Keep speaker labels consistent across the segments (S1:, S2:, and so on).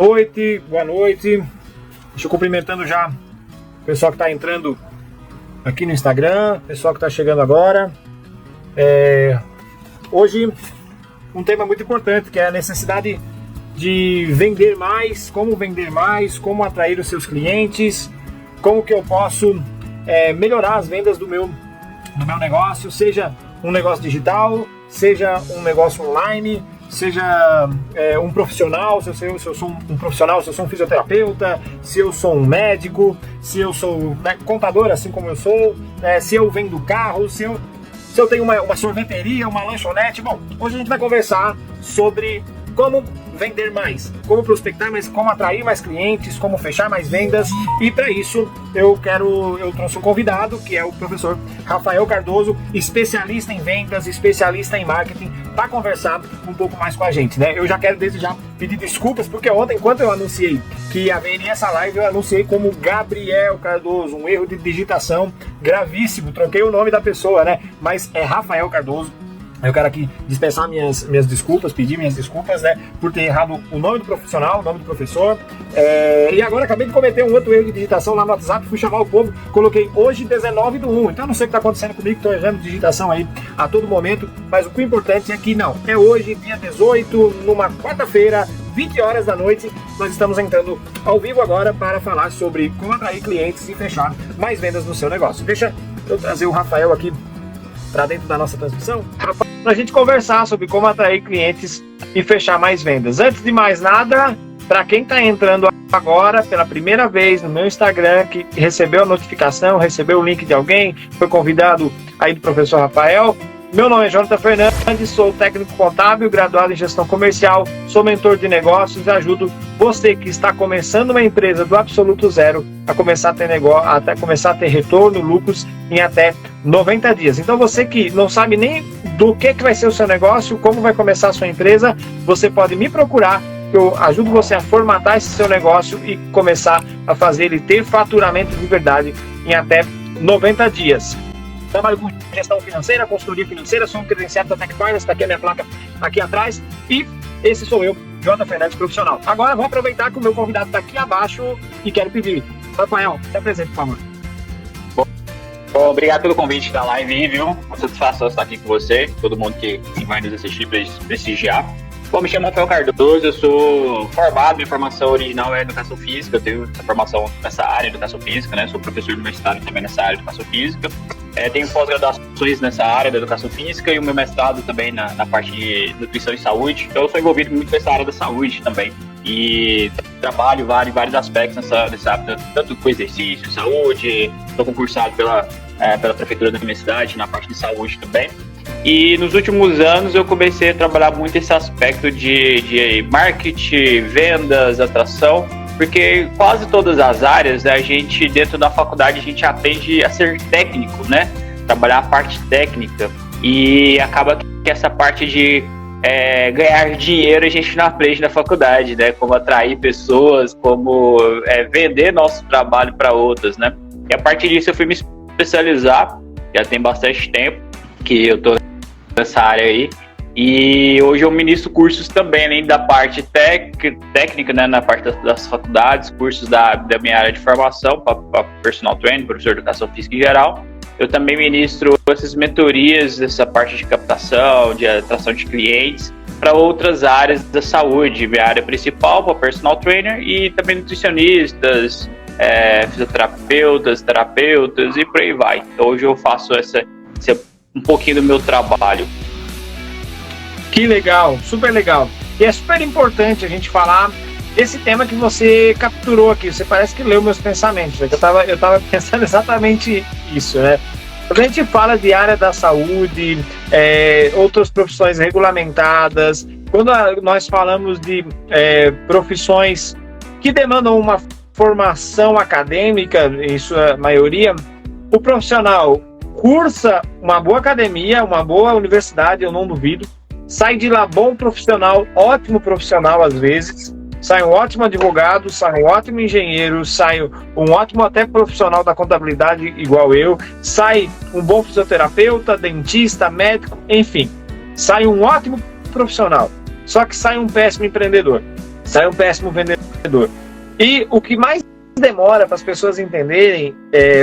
S1: Boa noite. Deixa eu cumprimentando já o pessoal que está entrando aqui no Instagram, pessoal que está chegando agora. Hoje um tema muito importante, que é a necessidade de vender mais, como atrair os seus clientes, como que eu posso melhorar as vendas do meu negócio, seja um negócio digital, seja um negócio online, seja um profissional, se eu sou um profissional, se eu sou um fisioterapeuta, se eu sou um médico, se eu sou contador, assim como eu sou, se eu vendo carro, se eu tenho uma sorveteria, uma lanchonete. Bom, hoje a gente vai conversar sobre como vender mais, como prospectar mais, como atrair mais clientes, como fechar mais vendas. E para isso eu trouxe um convidado, que é o professor Rafael Cardoso, especialista em vendas, especialista em marketing, para conversar um pouco mais com a gente, né? Eu já quero desde já pedir desculpas, porque ontem, enquanto eu anunciei que haveria essa live, eu anunciei como Gabriel Cardoso, um erro de digitação gravíssimo, troquei o nome da pessoa, né? Mas é Rafael Cardoso. Eu quero aqui dispensar minhas desculpas, pedir minhas desculpas, né, por ter errado o nome do profissional, o nome do professor. E agora acabei de cometer um outro erro de digitação lá no WhatsApp, fui chamar o povo, coloquei hoje 19/1. Então não sei o que está acontecendo comigo, estou errando digitação aí a todo momento, mas o que é importante é que não, é hoje, dia 18, numa quarta-feira, 20 horas da noite, nós estamos entrando ao vivo agora para falar sobre como atrair clientes e fechar mais vendas no seu negócio. Deixa eu trazer o Rafael aqui para dentro da nossa transmissão, para a gente conversar sobre como atrair clientes e fechar mais vendas. Antes de mais nada, para quem está entrando agora pela primeira vez no meu Instagram, que recebeu a notificação, recebeu o link de alguém, foi convidado aí do professor Rafael, meu nome é Jonathan Fernandes, sou técnico contábil, graduado em gestão comercial, sou mentor de negócios e ajudo você que está começando uma empresa do absoluto zero a começar a ter negócio, até começar a ter retorno, lucros em até 90 dias. Então você que não sabe nem do que vai ser o seu negócio, como vai começar a sua empresa, você pode me procurar, que eu ajudo você a formatar esse seu negócio e começar a fazer ele ter faturamento de verdade em até 90 dias. Trabalho com gestão financeira, consultoria financeira, sou um credenciado da Tech Finance, está aqui a minha placa aqui atrás, e esse sou eu, Jonathan Fernandes, profissional. Agora vou aproveitar que o meu convidado está aqui abaixo e quero pedir, Rafael, se apresente, por favor.
S2: Bom, obrigado pelo convite da live aí, viu? Uma satisfação estar aqui com você, todo mundo que vai nos assistir para prestigiar. Bom, me chamo Rafael Cardoso, eu sou formado, minha formação original é Educação Física, eu tenho essa formação nessa área de Educação Física, né? Sou professor universitário também nessa área de Educação Física. Tenho pós-graduações nessa área da Educação Física e o meu mestrado também na parte de Nutrição e Saúde. Então eu sou envolvido muito nessa área da saúde também. E trabalho em vários aspectos nessa área, tanto com exercício, saúde, sou concursado pela Prefeitura da minha cidade na parte de saúde também. E nos últimos anos eu comecei a trabalhar muito esse aspecto de marketing, vendas, atração, porque quase todas as áreas, né, a gente, dentro da faculdade, a gente aprende a ser técnico, né? Trabalhar a parte técnica. E acaba que essa parte de ganhar dinheiro a gente não aprende na faculdade, né? Como atrair pessoas, como vender nosso trabalho para outras, né? E a partir disso eu fui me especializar, já tem bastante tempo que eu tô nessa área aí. E hoje eu ministro cursos também, além da parte técnica, né, na parte das faculdades, cursos da minha área de formação, para personal trainer, professor de educação física em geral. Eu também ministro essas mentorias, essa parte de captação, de atração de clientes, para outras áreas da saúde. Minha área principal para personal trainer e também nutricionistas, fisioterapeutas, terapeutas e por aí vai. Então hoje eu faço um pouquinho do meu trabalho.
S1: Que legal, super legal. E é super importante a gente falar esse tema que você capturou aqui. Você parece que leu meus pensamentos, né? Eu tava pensando exatamente isso, né? Quando a gente fala de área da saúde, outras profissões regulamentadas, quando nós falamos de profissões que demandam uma formação acadêmica, em sua maioria, o profissional cursa uma boa academia, uma boa universidade, eu não duvido, sai de lá bom profissional, ótimo profissional às vezes, sai um ótimo advogado, sai um ótimo engenheiro, sai um ótimo até profissional da contabilidade igual eu, sai um bom fisioterapeuta, dentista, médico, enfim, sai um ótimo profissional, só que sai um péssimo empreendedor. sai um péssimo vendedor. E o que mais demora para as pessoas entenderem,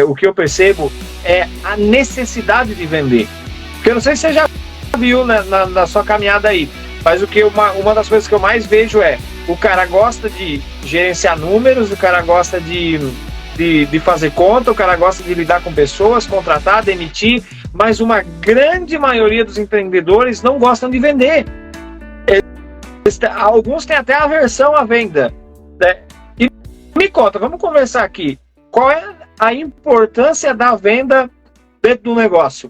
S1: o que eu percebo, é a necessidade de vender. Porque eu não sei se você já viu na sua caminhada aí, mas uma das coisas que eu mais vejo é: o cara gosta de gerenciar números, o cara gosta de fazer conta, o cara gosta de lidar com pessoas, contratar, demitir, mas uma grande maioria dos empreendedores não gostam de vender. Alguns têm até aversão à venda, né? E me conta, vamos conversar aqui, qual é a importância da venda dentro do negócio?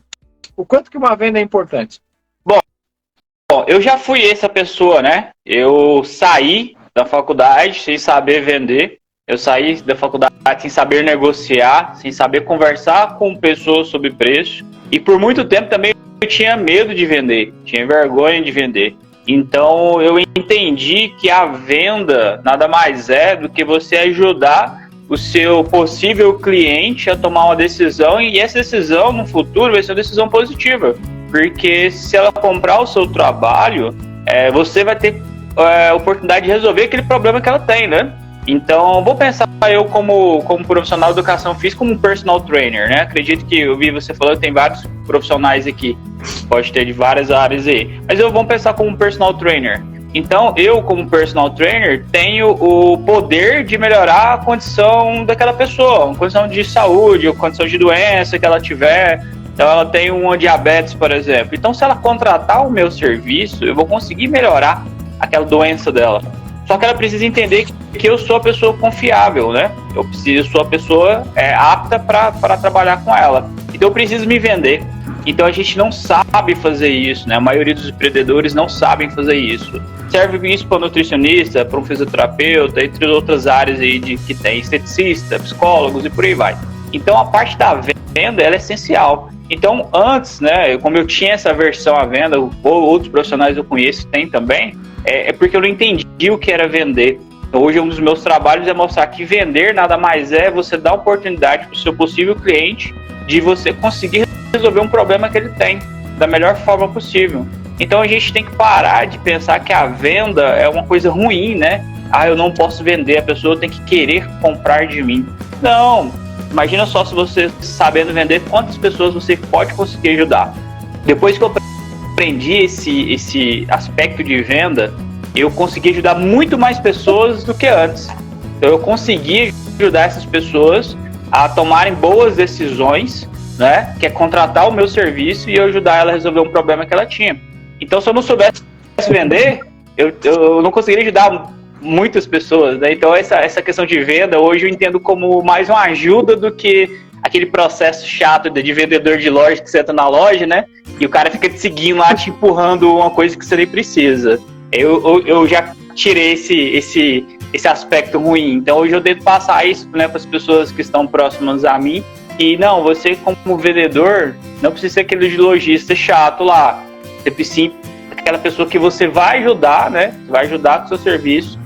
S1: O quanto que uma venda é importante?
S2: Bom, eu já fui essa pessoa, né? Eu saí da faculdade sem saber vender, eu saí da faculdade sem saber negociar, sem saber conversar com pessoas sobre preço, e por muito tempo também eu tinha medo de vender, tinha vergonha de vender. Então eu entendi que a venda nada mais é do que você ajudar o seu possível cliente a tomar uma decisão, e essa decisão no futuro vai ser uma decisão positiva, porque se ela comprar o seu trabalho, você vai ter a oportunidade de resolver aquele problema que ela tem, né? Então, vou pensar eu como profissional de educação física, como um personal trainer, né? Acredito que eu vi você falando, tem vários profissionais aqui, pode ter de várias áreas aí, mas vou pensar como um personal trainer. Então, eu como personal trainer tenho o poder de melhorar a condição daquela pessoa, uma condição de saúde, ou condição de doença que ela tiver. Então, ela tem uma diabetes, por exemplo. Então, se ela contratar o meu serviço, eu vou conseguir melhorar aquela doença dela. Só que ela precisa entender que eu sou a pessoa confiável, né? Eu sou a pessoa apta para trabalhar com ela. Então eu preciso me vender. Então a gente não sabe fazer isso, né? A maioria dos empreendedores não sabem fazer isso. Serve isso para nutricionista, para um fisioterapeuta, entre outras áreas aí que tem esteticista, psicólogos e por aí vai. Então a parte da venda, ela é essencial. Então antes, né, como eu tinha essa versão à venda, ou outros profissionais eu conheço têm também, é porque eu não entendi o que era vender. Então, hoje um dos meus trabalhos é mostrar que vender nada mais é você dar oportunidade para o seu possível cliente de você conseguir resolver um problema que ele tem da melhor forma possível. Então a gente tem que parar de pensar que a venda é uma coisa ruim, né? Eu não posso vender, a pessoa tem que querer comprar de mim. Não, imagina só, se você sabendo vender, quantas pessoas você pode conseguir ajudar. Depois que eu aprendi esse aspecto de venda, eu consegui ajudar muito mais pessoas do que antes. Então eu consegui ajudar essas pessoas a tomarem boas decisões, né? Que é contratar o meu serviço e eu ajudar ela a resolver um problema que ela tinha. Então, se eu não soubesse vender, eu não conseguiria ajudar muitas pessoas, né? Então essa questão de venda hoje eu entendo como mais uma ajuda do que aquele processo chato de vendedor de loja, que você entra na loja, né? E o cara fica te seguindo lá, te empurrando uma coisa que você nem precisa. Eu já tirei esse aspecto ruim. Então hoje eu tento passar isso, né, para as pessoas que estão próximas a mim. E não, você como vendedor não precisa ser aquele lojista chato lá. Você precisa aquela pessoa que você vai ajudar, né? Vai ajudar com o seu serviço,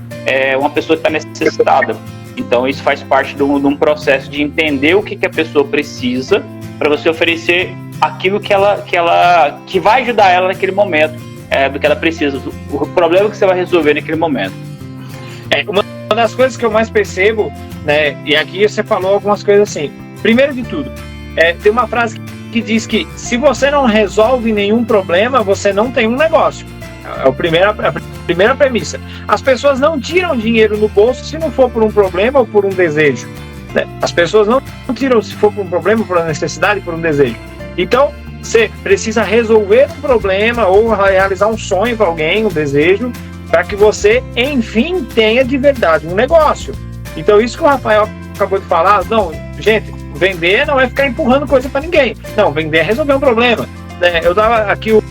S2: uma pessoa que está necessitada. Então isso faz parte de um processo de entender o que a pessoa precisa para você oferecer aquilo que vai ajudar ela naquele momento, do que ela precisa, o problema que você vai resolver naquele momento.
S1: Uma das coisas que eu mais percebo, né? E aqui você falou algumas coisas assim. Primeiro de tudo, tem uma frase que diz que se você não resolve nenhum problema, você não tem um negócio. É a primeira premissa. As pessoas não tiram dinheiro no bolso se não for por um problema ou por um desejo, né? As pessoas não tiram se for por um problema, por uma necessidade, por um desejo. Então, você precisa resolver um problema ou realizar um sonho para alguém, um desejo, para que você, enfim, tenha de verdade um negócio. Então, isso que o Rafael acabou de falar, não, gente, vender não é ficar empurrando coisa para ninguém. Não, vender é resolver um problema. Eu dava aqui o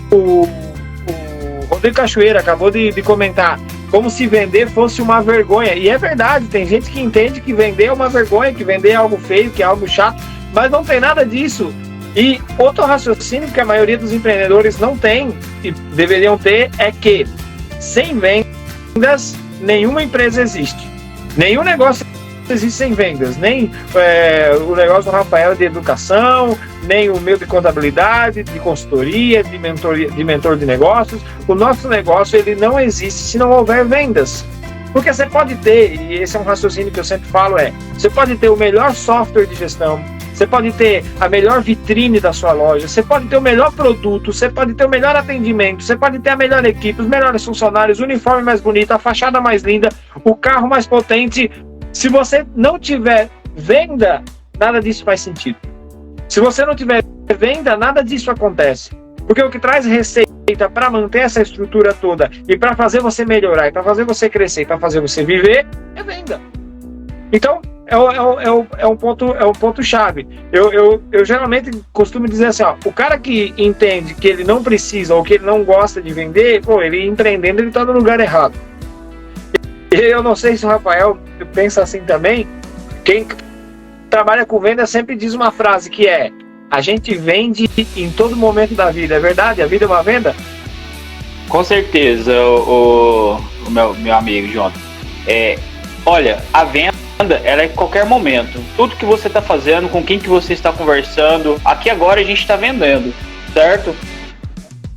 S1: Rodrigo Cachoeira acabou de comentar como se vender fosse uma vergonha. E é verdade, tem gente que entende que vender é uma vergonha, que vender é algo feio, que é algo chato, mas não tem nada disso. E outro raciocínio que a maioria dos empreendedores não tem e deveriam ter é que sem vendas nenhuma empresa existe. Nenhum negócio existe sem vendas. Nem o negócio do Rafael de educação, nem o meu de contabilidade, de consultoria, de mentor de negócios. O nosso negócio ele não existe se não houver vendas. Porque você pode ter, e esse é um raciocínio que eu sempre falo, você pode ter o melhor software de gestão, você pode ter a melhor vitrine da sua loja, você pode ter o melhor produto, você pode ter o melhor atendimento, você pode ter a melhor equipe, os melhores funcionários, o uniforme mais bonito, a fachada mais linda, o carro mais potente. Se você não tiver venda, nada disso faz sentido. Se você não tiver venda, nada disso acontece. Porque o que traz receita para manter essa estrutura toda e para fazer você melhorar, e para fazer você crescer, e para fazer você viver, é venda. Então, é um ponto chave. Eu geralmente costumo dizer assim, ó, o cara que entende que ele não precisa ou que ele não gosta de vender, ele empreendendo, ele está no lugar errado. Eu não sei se o Rafael pensa assim também. Quem trabalha com venda sempre diz uma frase que é: a gente vende em todo momento da vida. É verdade? A vida é uma venda?
S2: Com certeza, o meu amigo Jonathan. Olha, a venda, ela é em qualquer momento. Tudo que você está fazendo, com quem que você está conversando, aqui agora a gente está vendendo, certo?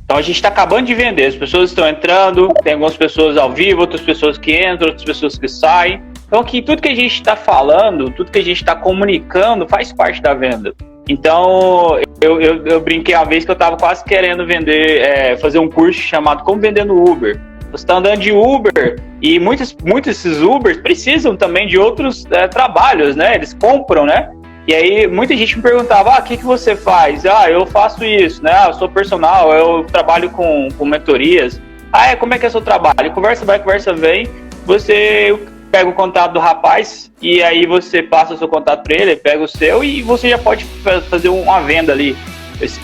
S2: Então a gente está acabando de vender, as pessoas estão entrando, tem algumas pessoas ao vivo, outras pessoas que entram, outras pessoas que saem. Então aqui tudo que a gente está falando, tudo que a gente está comunicando faz parte da venda. Então eu brinquei uma vez que eu estava quase querendo vender, fazer um curso chamado Como Vender no Uber. Você está andando de Uber e muitos desses Ubers precisam também de outros trabalhos, né? Eles compram, né? E aí muita gente me perguntava, o que você faz? Eu faço isso, né? Eu sou personal, eu trabalho com mentorias. Como é que é o seu trabalho? Conversa vai, conversa vem. Você pega o contato do rapaz e aí você passa o seu contato para ele pega o seu e você já pode fazer uma venda ali.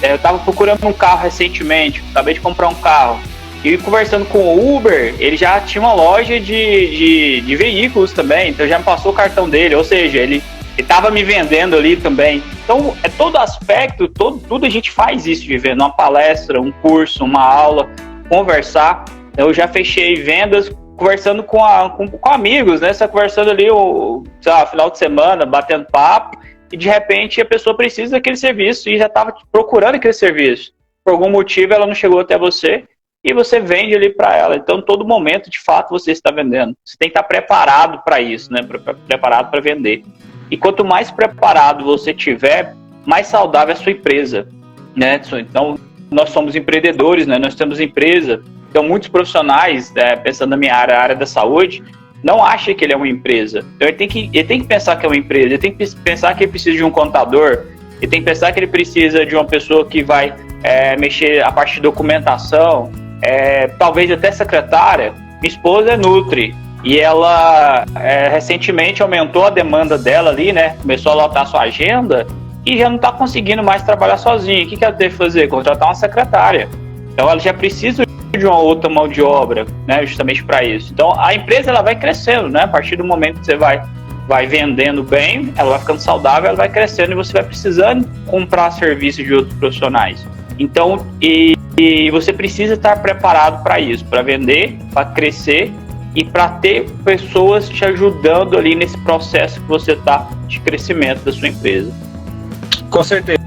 S2: Eu estava procurando um carro recentemente, acabei de comprar um carro. E conversando com o Uber, ele já tinha uma loja de veículos também, então já me passou o cartão dele, ou seja, ele estava me vendendo ali também. Então, todo aspecto, tudo a gente faz isso de venda, uma palestra, um curso, uma aula, conversar. Eu já fechei vendas conversando com amigos, né? Você conversando ali, final de semana, batendo papo, e de repente a pessoa precisa daquele serviço e já estava procurando aquele serviço. Por algum motivo ela não chegou até você, e você vende ali para ela. Então, todo momento, de fato, você está vendendo. Você tem que estar preparado para isso, né? Preparado para vender. E quanto mais preparado você tiver, mais saudável é a sua empresa, né? Então, nós somos empreendedores, né? Nós temos empresa. Então, muitos profissionais, pensando na minha área, a área da saúde, não acham que ele é uma empresa. Então, ele tem que pensar que é uma empresa. Ele tem que pensar que ele precisa de um contador. Ele tem que pensar que ele precisa de uma pessoa que vai mexer a parte de documentação, talvez até secretária. Minha esposa é Nutri e ela recentemente aumentou a demanda dela ali, né? Começou a lotar a sua agenda e já não está conseguindo mais trabalhar sozinha. O que ela deve fazer? Contratar uma secretária. Então ela já precisa de uma outra mão de obra, né? Justamente para isso. Então a empresa ela vai crescendo, né? A partir do momento que você vai vendendo bem, ela vai ficando saudável, ela vai crescendo e você vai precisando comprar serviços de outros profissionais. Então, e você precisa estar preparado para isso, para vender, para crescer e para ter pessoas te ajudando ali nesse processo que você está de crescimento da sua empresa.
S1: Com certeza.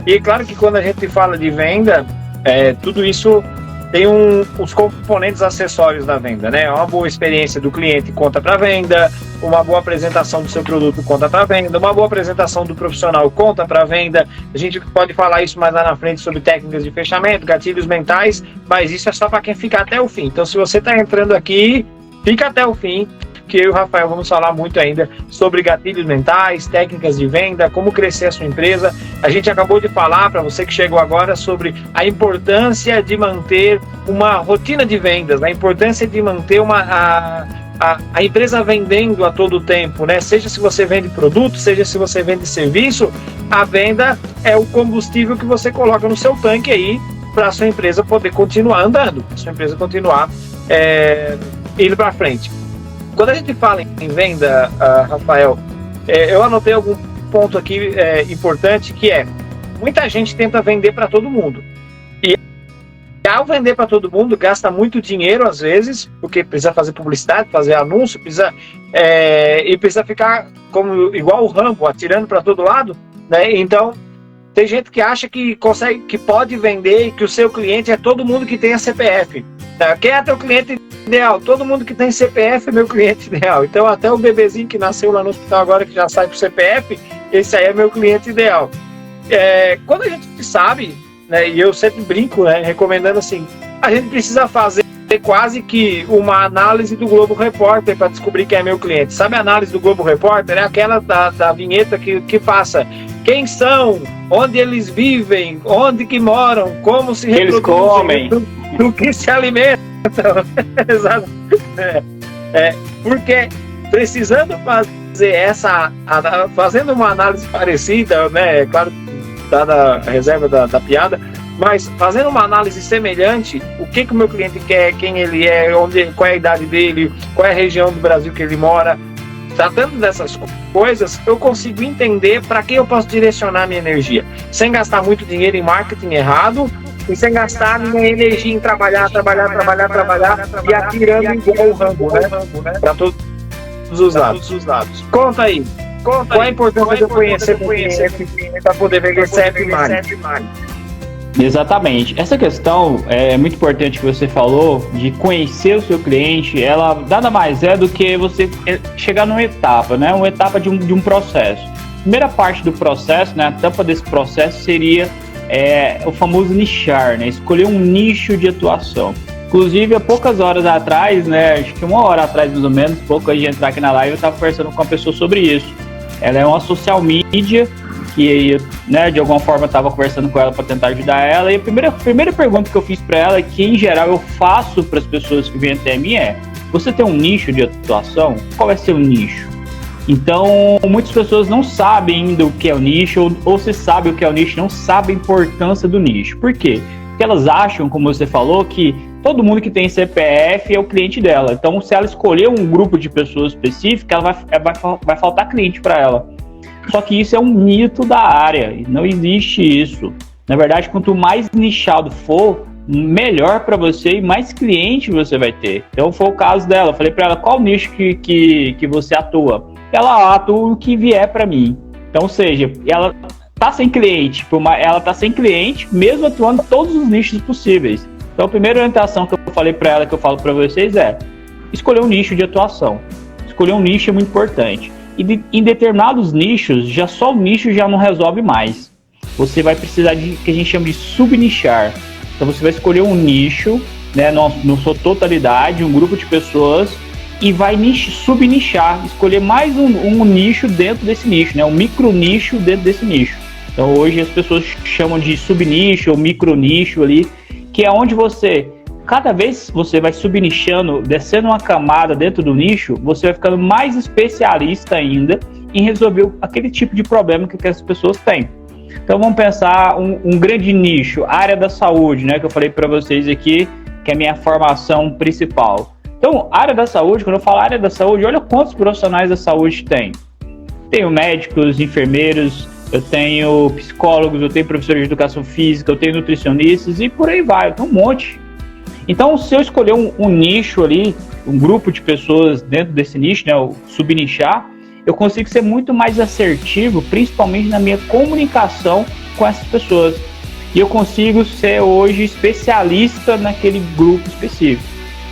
S1: E claro que quando a gente fala de venda, tudo isso tem os componentes acessórios da venda, né? Uma boa experiência do cliente conta para venda, uma boa apresentação do seu produto conta para venda, uma boa apresentação do profissional conta para venda. A gente pode falar isso mais lá na frente sobre técnicas de fechamento, gatilhos mentais, mas isso é só para quem fica até o fim. Então, se você está entrando aqui, fica até o fim, que eu e o Rafael vamos falar muito ainda sobre gatilhos mentais, técnicas de venda, como crescer a sua empresa. A gente acabou de falar, para você que chegou agora, sobre a importância de manter uma rotina de vendas, a importância de manter a empresa vendendo a todo tempo, né? Seja se você vende produto, seja se você vende serviço, a venda é o combustível que você coloca no seu tanque aí para a sua empresa poder continuar andando, a sua empresa continuar indo para frente. Quando a gente fala em venda, Rafael, eu anotei algum ponto aqui importante, que muita gente tenta vender para todo mundo. E ao vender para todo mundo, gasta muito dinheiro às vezes, porque precisa fazer publicidade, fazer anúncio, e precisa ficar igual o Rambo, atirando para todo lado, né? Então, tem gente que acha que pode vender e que o seu cliente é todo mundo que tem a CPF. Quem é teu cliente ideal? Todo mundo que tem CPF é meu cliente ideal. Então até o bebezinho que nasceu lá no hospital agora, que já sai pro CPF, esse aí é meu cliente ideal. Quando a gente sabe, né, e eu sempre brinco, né, recomendando assim, a gente precisa fazer quase que uma análise do Globo Repórter para descobrir quem é meu cliente. Sabe a análise do Globo Repórter? É aquela da vinheta que passa quem são, onde eles vivem, onde que moram, como se reproduzem,
S2: eles comem,
S1: do que se alimentam. Exato. Porque precisando fazendo uma análise parecida, né, claro, dada a reserva da piada, mas fazendo uma análise semelhante, o que o meu cliente quer, quem ele é, qual é a idade dele, qual é a região do Brasil que ele mora, tratando dessas coisas, eu consigo entender para quem eu posso direcionar minha energia, sem gastar muito dinheiro em marketing errado e sem gastar minha energia em trabalhar e atirando igual o Rambo, né? Para todos os lados. Conta aí. Qual a importância de eu conhecer o cliente para poder ver certo mais?
S2: Exatamente. Essa questão é muito importante que você falou, de conhecer o seu cliente. Ela nada mais é do que você chegar numa etapa, né? Uma etapa de um processo. A primeira parte do processo, né? A etapa desse processo seria o famoso nichar, né? Escolher um nicho de atuação. Inclusive, há poucas horas atrás, né? Acho que 1 hora atrás, mais ou menos, pouco antes de entrar aqui na live, eu estava conversando com uma pessoa sobre isso. Ela é uma social media que, né, de alguma forma eu estava conversando com ela para tentar ajudar ela, e a primeira pergunta que eu fiz para ela, que em geral eu faço para as pessoas que vêm até mim, você tem um nicho de atuação? Qual é seu nicho? Então, muitas pessoas não sabem ainda o que é o nicho, ou se sabe o que é o nicho, não sabe a importância do nicho. Por quê? Porque elas acham, como você falou, que todo mundo que tem CPF é o cliente dela. Então, se ela escolher um grupo de pessoas específica, ela vai faltar cliente para ela. Só que isso é um mito da área, não existe isso. Na verdade, quanto mais nichado for, melhor para você e mais cliente você vai ter. Então, foi o caso dela. Eu falei para ela, qual nicho que você atua? Ela atua o que vier para mim. Então, ou seja, ela tá sem cliente, mesmo atuando em todos os nichos possíveis. Então, a primeira orientação que eu falei para ela, que eu falo para vocês escolher um nicho de atuação. Escolher um nicho é muito importante. E em determinados nichos, só o nicho já não resolve mais. Você vai precisar de que a gente chama de subnichar. Então você vai escolher um nicho, né, na sua totalidade, um grupo de pessoas, e vai subnichar, escolher mais um nicho dentro desse nicho, né, um micro nicho dentro desse nicho. Então hoje as pessoas chamam de subnicho ou micro nicho ali, que é onde cada vez você vai subnichando, descendo uma camada dentro do nicho, você vai ficando mais especialista ainda em resolver aquele tipo de problema que as pessoas têm. Então vamos pensar um grande nicho, a área da saúde, né, que eu falei para vocês aqui, que é a minha formação principal. Então, área da saúde, quando eu falo área da saúde, olha quantos profissionais da saúde tem. Tenho médicos, enfermeiros, eu tenho psicólogos, eu tenho professores de educação física, eu tenho nutricionistas e por aí vai, eu tenho um monte. Então, se eu escolher um nicho ali, um grupo de pessoas dentro desse nicho, né, o subnichar, eu consigo ser muito mais assertivo, principalmente na minha comunicação com essas pessoas. E eu consigo ser hoje especialista naquele grupo específico.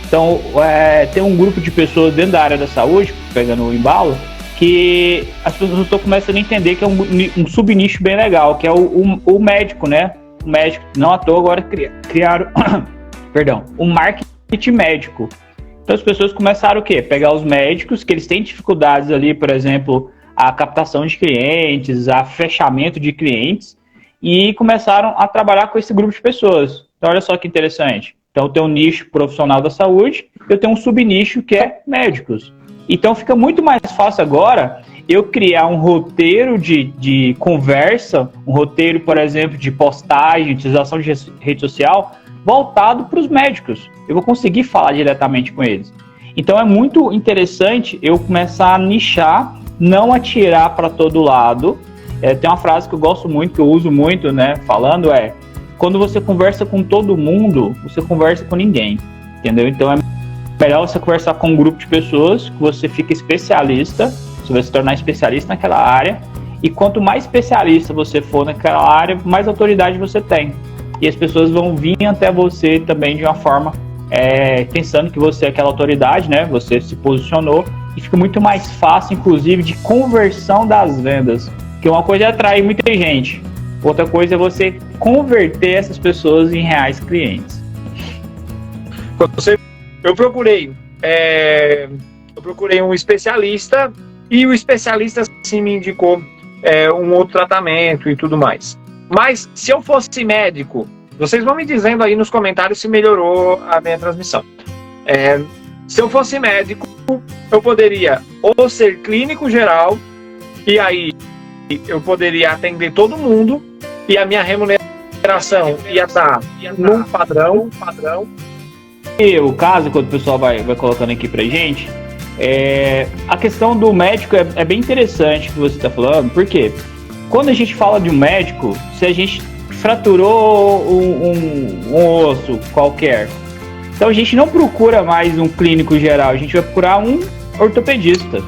S2: Então, tem um grupo de pessoas dentro da área da saúde, pegando o embalo, que as pessoas estão começando a entender que é um subnicho bem legal, que é o médico, né? O médico, não à toa, agora criaram... o marketing médico. Então as pessoas começaram o quê? Pegar os médicos, que eles têm dificuldades ali, por exemplo, a captação de clientes, a fechamento de clientes, e começaram a trabalhar com esse grupo de pessoas. Então olha só que interessante. Então eu tenho um nicho profissional da saúde, eu tenho um subnicho que é médicos. Então fica muito mais fácil agora eu criar um roteiro de conversa, um roteiro, por exemplo, de postagem, utilização de rede social, voltado para os médicos. Eu vou conseguir falar diretamente com eles. Então é muito interessante eu começar a nichar, não atirar para todo lado. Tem uma frase que eu gosto muito, que eu uso muito, né, falando, quando você conversa com todo mundo, você conversa com ninguém, entendeu? Então é melhor você conversar com um grupo de pessoas que você fica especialista, você vai se tornar especialista naquela área, e quanto mais especialista você for naquela área, mais autoridade você tem. E as pessoas vão vir até você também de uma forma
S3: pensando que você é aquela autoridade, né? Você se posicionou e fica muito mais fácil, inclusive, de conversão das vendas. Porque uma coisa é atrair muita gente, outra coisa é você converter essas pessoas em reais clientes.
S1: Eu procurei um especialista e o especialista sim me indicou um outro tratamento e tudo mais. Mas se eu fosse médico, vocês vão me dizendo aí nos comentários se melhorou a minha transmissão. Se eu fosse médico, eu poderia ou ser clínico geral, e aí eu poderia atender todo mundo, e a minha remuneração ia estar num padrão.
S3: E o caso, quando o pessoal vai colocando aqui pra gente, a questão do médico é bem interessante que você está falando, porque quando a gente fala de um médico, se a gente fraturou um osso qualquer, então a gente não procura mais um clínico geral, a gente vai procurar um ortopedista.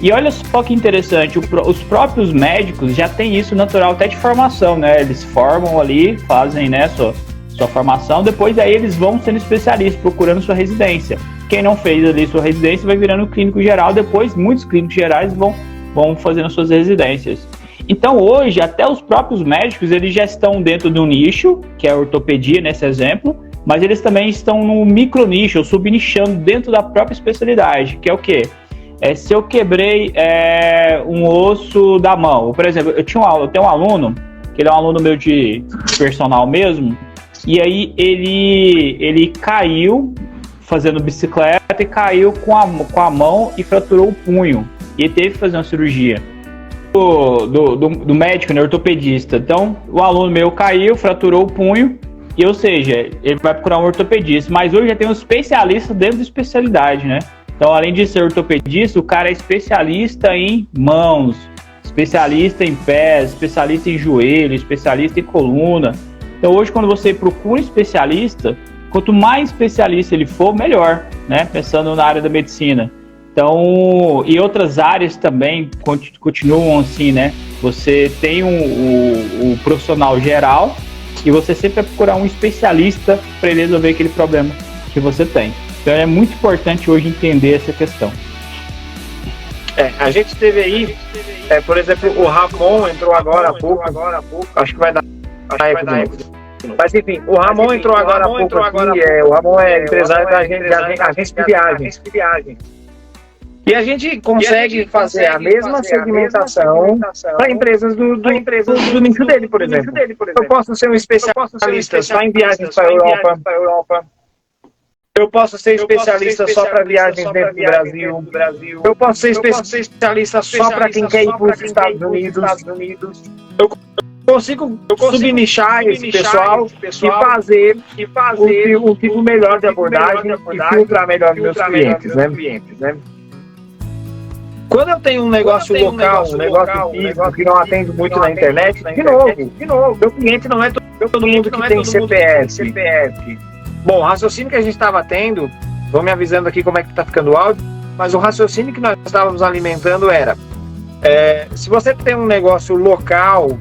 S3: E olha só que interessante, os próprios médicos já têm isso natural até de formação, né? Eles formam ali, fazem, né, sua formação, depois aí eles vão sendo especialistas, procurando sua residência. Quem não fez ali sua residência vai virando clínico geral, depois muitos clínicos gerais vão fazendo suas residências. Então hoje, até os próprios médicos, eles já estão dentro de um nicho, que é a ortopedia nesse exemplo, mas eles também estão no micronicho, ou subnichando dentro da própria especialidade, que é o quê? Se eu quebrei um osso da mão, por exemplo, eu tenho um aluno, que ele é um aluno meu de personal mesmo, e aí ele caiu fazendo bicicleta e caiu com a mão e fraturou o punho, e ele teve que fazer uma cirurgia do médico, né, ortopedista. Então o aluno meu caiu, fraturou o punho, e ou seja, ele vai procurar um ortopedista, mas hoje já tem um especialista dentro da especialidade, né? Então, além de ser ortopedista, o cara é especialista em mãos, especialista em pés, especialista em joelho, especialista em coluna. Então, hoje, quando você procura um especialista, quanto mais especialista ele for, melhor, né? Pensando na área da medicina. Então, e outras áreas também continuam assim, né? Você tem um profissional geral e você sempre vai procurar um especialista para ele resolver aquele problema que você tem. Então é muito importante hoje entender essa questão.
S1: A gente teve aí, por exemplo, o Ramon entrou agora há pouco, acho que vai dar eco de novo. Mas enfim, o Ramon entrou agora há pouco aqui, o Ramon é empresário da agência de viagem. E a gente consegue fazer a mesma segmentação para empresas do nicho dele, por exemplo. Eu posso ser um especialista só em viagens para a Europa. Eu posso ser especialista só para viagens dentro do Brasil. Eu posso ser especialista só para quem quer ir para os Estados Unidos. Eu consigo subnichar esse pessoal e fazer um tipo melhor de abordagem e filtrar melhor meus clientes, né? Quando eu tenho um negócio local, um negócio físico que não atendo muito na internet, de novo, meu cliente não é todo mundo que tem CPF. Bom, o raciocínio que a gente estava tendo, vão me avisando aqui como é que está ficando o áudio, mas o raciocínio que nós estávamos alimentando era, se você tem um negócio local,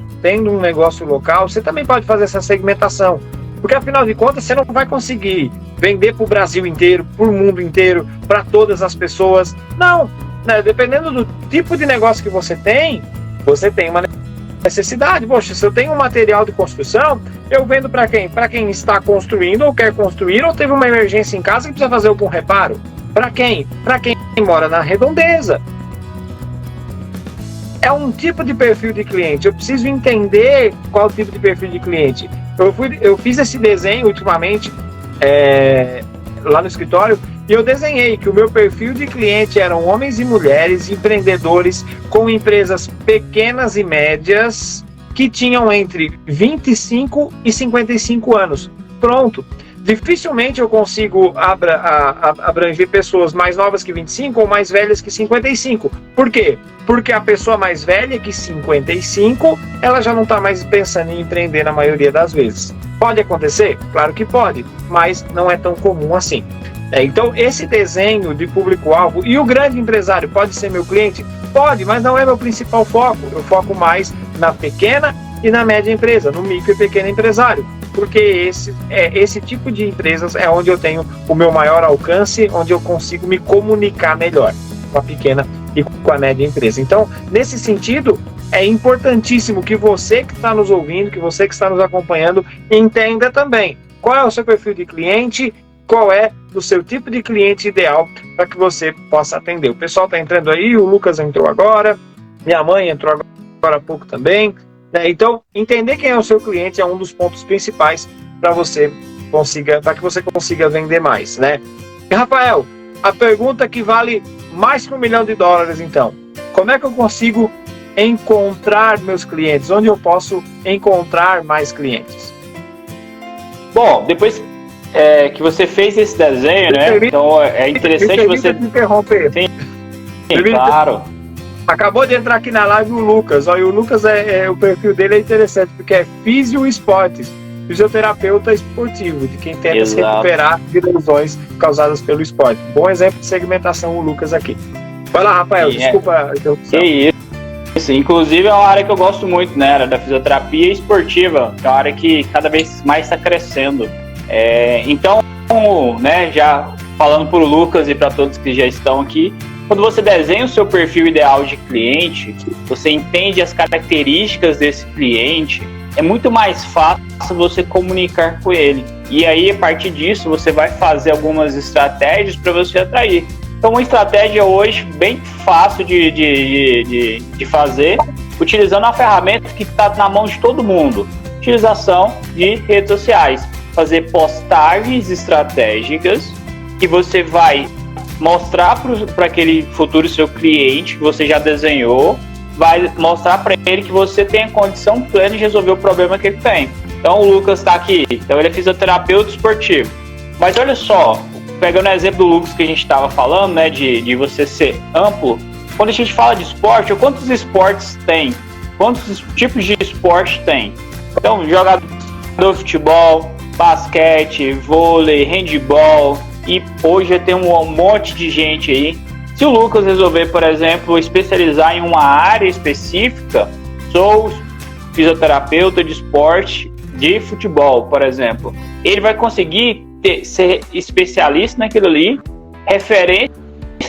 S1: você também pode fazer essa segmentação, porque afinal de contas você não vai conseguir vender para o Brasil inteiro, para o mundo inteiro, para todas as pessoas, não, né? Dependendo do tipo de negócio que você tem uma necessidade. Poxa, se eu tenho um material de construção, eu vendo para quem? Para quem está construindo ou quer construir ou teve uma emergência em casa e precisa fazer algum reparo. Para quem? Para quem mora na redondeza. É um tipo de perfil de cliente. Eu preciso entender qual tipo de perfil de cliente. Eu fiz esse desenho ultimamente lá no escritório e eu desenhei que o meu perfil de cliente eram homens e mulheres empreendedores com empresas pequenas e médias que tinham entre 25 e 55 anos. Pronto. Dificilmente eu consigo abranger pessoas mais novas que 25 ou mais velhas que 55. Por quê? Porque a pessoa mais velha que 55, ela já não está mais pensando em empreender na maioria das vezes. Pode acontecer? Claro que pode, mas não é tão comum assim. Então, esse desenho de público-alvo, e o grande empresário pode ser meu cliente? Pode, mas não é meu principal foco. Eu foco mais na pequena e na média empresa, no micro e pequeno empresário. porque esse tipo de empresas é onde eu tenho o meu maior alcance, onde eu consigo me comunicar melhor com a pequena e com a média empresa. Então, nesse sentido, é importantíssimo que você que está nos ouvindo, que você que está nos acompanhando, entenda também qual é o seu perfil de cliente, qual é o seu tipo de cliente ideal para que você possa atender. O pessoal está entrando aí, o Lucas entrou agora, minha mãe entrou agora há pouco também. Então, entender quem é o seu cliente é um dos pontos principais para que você consiga vender mais, né? E, Rafael, a pergunta que vale mais que $1 milhão, então. Como é que eu consigo encontrar meus clientes? Onde eu posso encontrar mais clientes?
S3: Bom, depois que você fez esse desenho, né? Então é interessante você...
S1: Me interromper.
S3: Sim, claro.
S1: Acabou de entrar aqui na live o Lucas. Olha, o Lucas, o perfil dele é interessante, porque é Físio Esportes, fisioterapeuta esportivo, de quem tenta se recuperar de lesões causadas pelo esporte. Bom exemplo de segmentação o Lucas aqui. Vai lá, Rafael, desculpa a interrupção.
S3: Que isso, inclusive é uma área que eu gosto muito, né, da fisioterapia esportiva, que é uma área que cada vez mais está crescendo. Então, né, já falando para o Lucas e para todos que já estão aqui, quando você desenha o seu perfil ideal de cliente, você entende as características desse cliente, é muito mais fácil você comunicar com ele. E aí, a partir disso, você vai fazer algumas estratégias para você atrair. Então, uma estratégia hoje bem fácil de fazer, utilizando uma ferramenta que está na mão de todo mundo. Utilização de redes sociais. Fazer postagens estratégicas que você vai mostrar para aquele futuro seu cliente que você já desenhou, vai mostrar para ele que você tem a condição plena de resolver o problema que ele tem. Então o Lucas está aqui, então ele é fisioterapeuta esportivo. Mas olha só, pegando o exemplo do Lucas que a gente estava falando, né, de você ser amplo, quando a gente fala de esporte, quantos esportes tem? Quantos tipos de esporte tem? Então, jogador de futebol, basquete, vôlei, handebol, e hoje tem um monte de gente aí. Se o Lucas resolver, por exemplo, especializar em uma área específica, sou fisioterapeuta de esporte de futebol, por exemplo, ele vai conseguir ser especialista naquilo ali, referência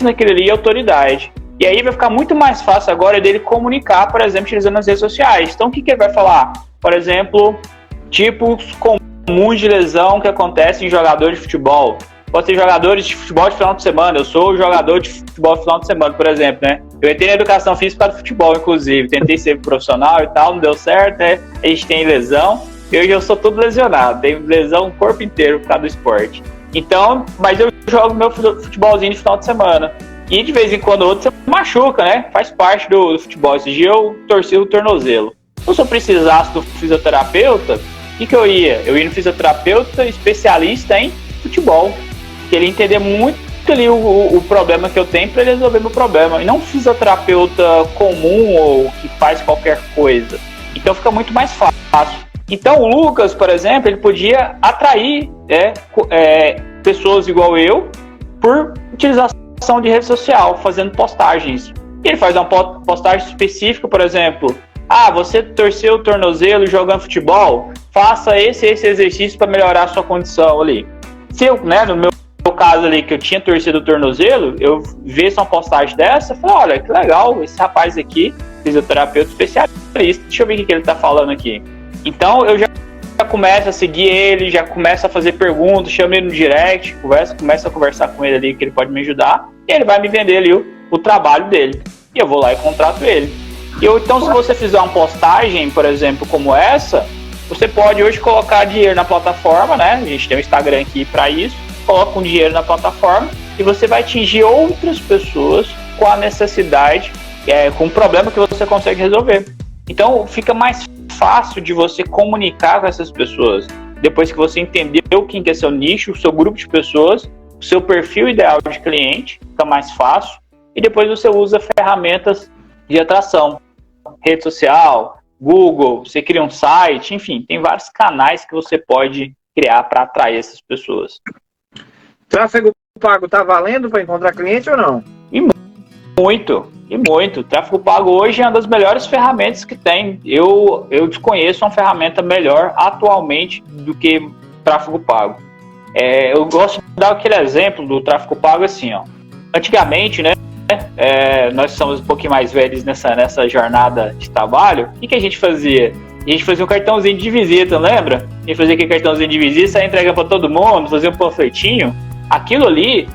S3: naquilo ali e autoridade. E aí vai ficar muito mais fácil agora dele comunicar, por exemplo, utilizando as redes sociais. Então o que ele vai falar? Por exemplo, tipos comuns de lesão que acontecem em jogadores de futebol. Pode ser jogadores de futebol de final de semana. Eu sou jogador de futebol de final de semana, por exemplo, né? Eu entrei na educação física do futebol, inclusive. Tentei ser profissional e tal, não deu certo, né? A gente tem lesão. E hoje eu sou todo lesionado. Tenho lesão no corpo inteiro por causa do esporte. Então, mas eu jogo meu futebolzinho de final de semana. E de vez em quando outro você machuca, né? Faz parte do futebol. Esse dia eu torci o tornozelo. Então, se eu precisasse do fisioterapeuta, o que eu ia? Eu ia no fisioterapeuta especialista em futebol. Que ele entender muito ali o problema que eu tenho para ele resolver meu problema. E não um fisioterapeuta comum ou que faz qualquer coisa. Então fica muito mais fácil. Então o Lucas, por exemplo, ele podia atrair pessoas igual eu por utilização de rede social, fazendo postagens. E ele faz uma postagem específica, por exemplo, você torceu o tornozelo jogando futebol, faça esse exercício para melhorar a sua condição ali. Se eu, né, no meu caso ali, que eu tinha torcido o tornozelo, eu vi uma postagem dessa, falei, olha, que legal, esse rapaz aqui, fisioterapeuta especialista, deixa eu ver o que ele tá falando aqui. Então eu já começo a seguir ele, já começo a fazer perguntas, chamo ele no direct, começo a conversar com ele ali, que ele pode me ajudar, e ele vai me vender ali o trabalho dele. E eu vou lá e contrato ele. Então, se você fizer uma postagem, por exemplo, como essa, você pode hoje colocar dinheiro na plataforma, né? A gente tem um Instagram aqui para isso, coloca um dinheiro na plataforma e você vai atingir outras pessoas com a necessidade, com um problema que você consegue resolver. Então, fica mais fácil de você comunicar com essas pessoas. Depois que você entendeu quem que é seu nicho, o seu grupo de pessoas, o seu perfil ideal de cliente, fica mais fácil. E depois você usa ferramentas de atração, rede social, Google, você cria um site, enfim, tem vários canais que você pode criar para atrair essas pessoas.
S1: Tráfego pago tá valendo para encontrar cliente ou não?
S3: E muito. E muito. O tráfego pago hoje é uma das melhores ferramentas que tem. Eu desconheço uma ferramenta melhor atualmente do que tráfego pago. Eu gosto de dar aquele exemplo do tráfego pago assim, ó. Antigamente, né? Nós somos um pouquinho mais velhos nessa jornada de trabalho. O que a gente fazia? A gente fazia um cartãozinho de visita, lembra? A gente fazia aquele cartãozinho de visita, saia entregando para todo mundo, fazia um panfletinho. Aquilo ali,